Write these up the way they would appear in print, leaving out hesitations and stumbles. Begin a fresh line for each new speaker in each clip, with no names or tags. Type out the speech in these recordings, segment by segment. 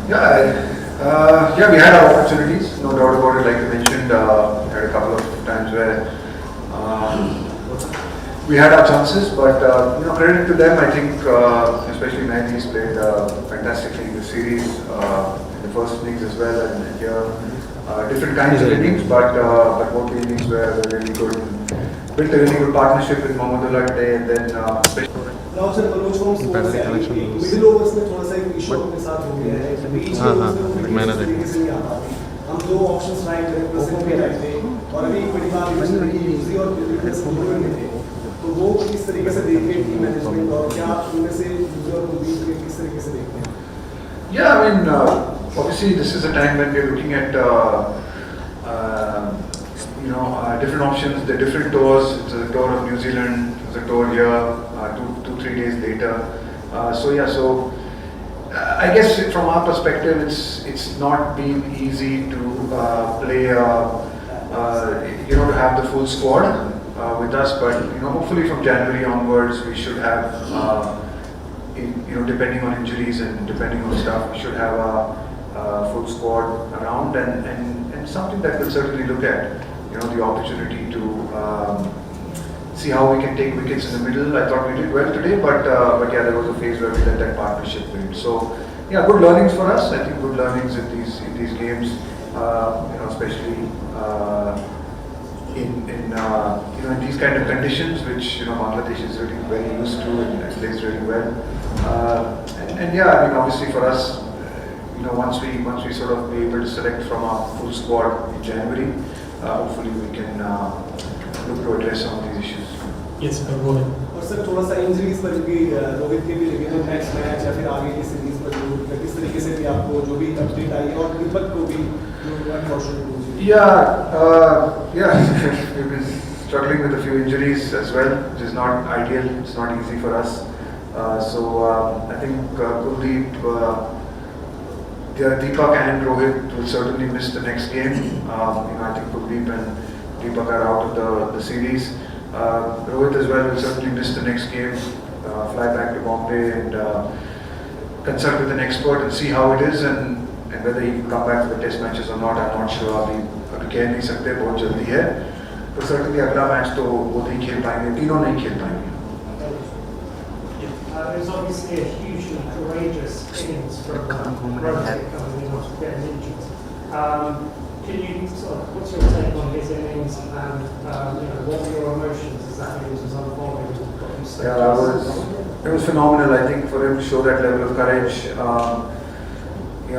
Yeah, we had our opportunities, no doubt about it. Like you mentioned, we had a couple of times where we had our chances, but credit to them. I think, especially Yari's played fantastically in the series, in the first innings as well, and here different kinds of innings, but both the innings were really good. Built a really good partnership with Mohammedullah today, and then
now sir, Manoj from sports middle overs में थोड़ा सा एक issue अपने साथ हो गया है बीच में मैंने तरीके से नहीं आ पाती हम दो ऑप्शंस ट्राई करें प्रेजेंट पे आए थे और अभी बड़ी बात यूजी और में थे तो वो किस तरीके से देख रहे हैं टीम मैनेजमेंट और क्या आप उनमें से यूजी और कुलदीप को किस तरीके से देखते हैं?
Yeah, I mean, obviously this is a time when we're looking at different options, the different tours. It's a tour of New Zealand, it's a tour here, 2-3 days later. So I guess from our perspective, it's not been easy to play, to have the full squad with us. But hopefully from January onwards, we should have, depending on injuries and depending on stuff, we should have a full squad around and something that we'll certainly look at. The opportunity to see how we can take wickets in the middle. I thought we did well today, but yeah, there was a phase where we let that partnership build. So yeah, good learnings for us. I think good learnings in these games, especially in these kind of conditions, which Bangladesh is really very used to and plays really well. And yeah, I mean obviously for us, once we sort of be able to select from our full squad in January. Hopefully we can look to address some of these issues.
Yes, sir. Go ahead. और sir थोड़ा सा injuries पर भी रोहित के भी लगे तो next match या फिर आगे की सीरीज पर किस तरीके से भी आपको जो भी अपडेट आई और दीपक को भी
we've been struggling with a few injuries as well, which is not ideal. It's not easy for us. So I think Kuldeep. Deepak and Rohit will certainly miss the next game. I think Kuldeep and Deepak are out of the series. Rohit as well will certainly miss the next game. Fly back to Bombay and consult with an expert and see how it is and whether he can come back for the test matches or not. I'm not sure. अभी कह नहीं सकते, बहुत जल्दी है. तो certainly अगला match तो वो नहीं खेल पाएंगे, तीनों नहीं खेल पाएंगे.
There's obviously a hugely courageous innings from Rohit coming in after getting injured. What's your take on his innings and what were your emotions as that innings was unfolding?
It was phenomenal. I think for him to show that level of courage, he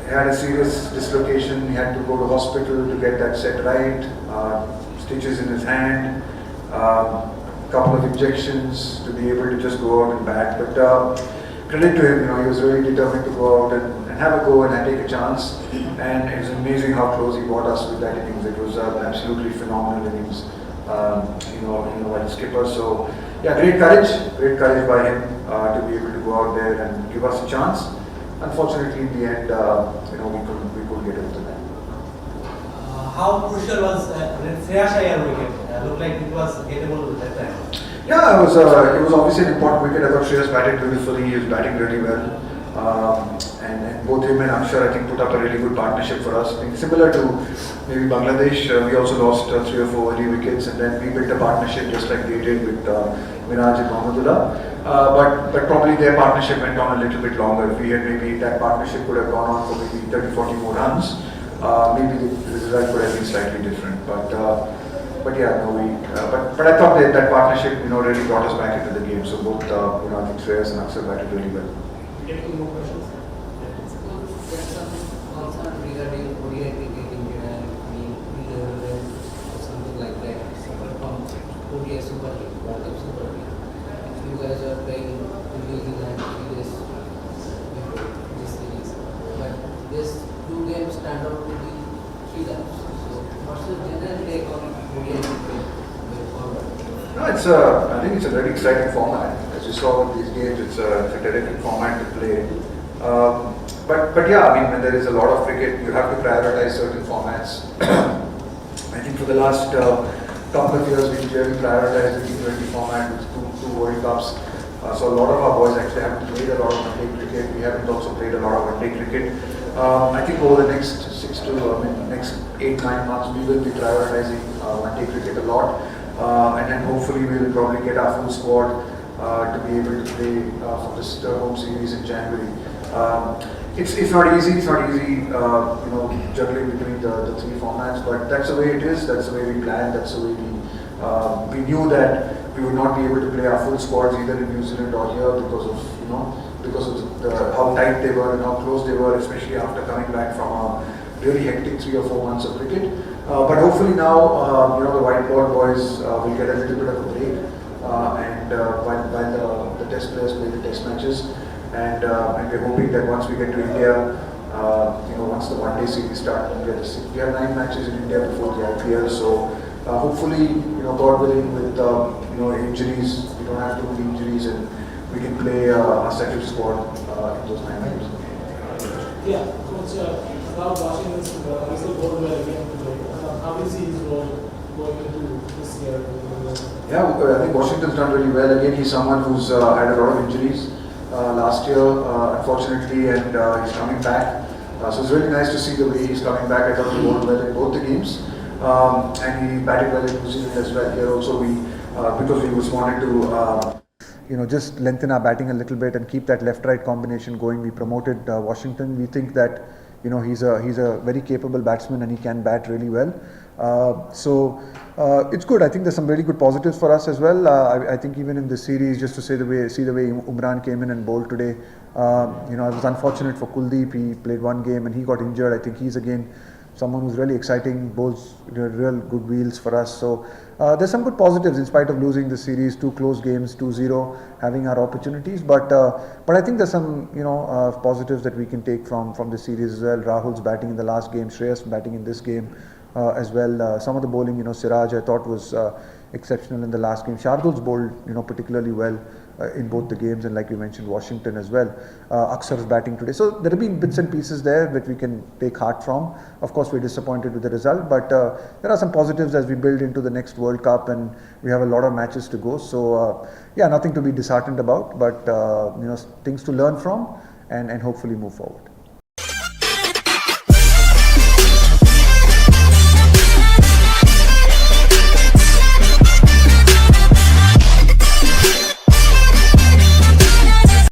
had a serious dislocation. He had to go to hospital to get that set right. Stitches in his hand. Couple of injections to be able to just go out and bat, but credit to him, he was really determined to go out and have a go and take a chance, and it was amazing how close he brought us with that innings. It was absolutely phenomenal innings, as skipper. So yeah, great courage by him to be able to go out there and give us a chance. Unfortunately, in the end, we couldn't get over that.
How crucial was Shreyas Iyer wicket? Looked like it was gettable at that time.
Yeah, it was obviously an important wicket. I thought Shreyas batted beautifully. He was batting really well, and both him and Akshar, I think, put up a really good partnership for us. I think similar to maybe Bangladesh, we also lost 3 or 4 early wickets, and then we built a partnership just like they did with Virat and Mohammedullah. But probably their partnership went on a little bit longer. If we had maybe that partnership could have gone on for maybe 30-40 more runs. Maybe the result would have been slightly different, but yeah, no, but I thought that partnership, really brought us back into the game. So both, I think Shreyas and Akshar batted really well.
Any more questions?
There's some concern regarding ODI cricket in Japan, or something like that. From ODI Super League, World Cup Super League. If you guys are playing in New Zealand, this series, but this 2 games stand out to be 3 laps. So what's the general take on ODI cricket going forward?
No, I think it's a very exciting format. As you saw with these games, it's a terrific format to play. But yeah, I mean, when there is a lot of cricket, you have to prioritize certain formats. I think for the last couple of years, we've really prioritized the T20 format with two World Cups. So a lot of our boys actually haven't played a lot of one-day cricket. We haven't also played a lot of one-day cricket. I think over the next next 8-9 months, we will be prioritizing one-day cricket a lot, and then hopefully we will probably get our full squad to be able to play for this home series in January. It's not easy. It's not easy, juggling between the three formats. But that's the way it is. That's the way we planned. That's the way we knew that we would not be able to play our full squads either in New Zealand or here because of how tight they were and how close they were, especially after coming back from a really hectic 3 or 4 months of cricket. But hopefully now, the white ball boys will get a little bit of a break, and while the test players play the test matches. And we're hoping that once we get to India, once the one-day series starts, we have 9 matches in India before the IPL. So hopefully, God willing, with injuries, we don't have too many injuries, and we can play our second squad in those 9 games.
Yeah, Coach, now Washington's obviously bowled well again today. How is his role going into this year?
Yeah, I think Washington's done really well. Again, he's someone who's had a lot of injuries last year, unfortunately, and he's coming back. So it's really nice to see the way he's coming back. I thought he bowled well in both the games, and he batted well in New Zealand as well. Here also, because we just wanted to just lengthen our batting a little bit and keep that left-right combination going. We promoted Washington. We think that he's a very capable batsman and he can bat really well. So it's good. I think there's some really good positives for us as well. I think even in this series, just to see the way Umran came in and bowled today. It was unfortunate for Kuldeep. He played one game and he got injured. I think he's again someone who's really exciting, bowls real good wheels for us. So there's some good positives in spite of losing the series, 2 close games, 2-0, having our opportunities. But I think there's some positives that we can take from the series as well. Rahul's batting in the last game, Shreyas batting in this game as well. Some of the bowling, Siraj, I thought was exceptional in the last game. Shardul's bowled particularly well in both the games, and like you mentioned, Washington as well. Aksar's batting today. So there have been bits and pieces there that we can take heart from. Of course, we're disappointed with the result, but there are some positives as we build into the next World Cup, and we have a lot of matches to go. So nothing to be disheartened about, but things to learn from and hopefully move forward.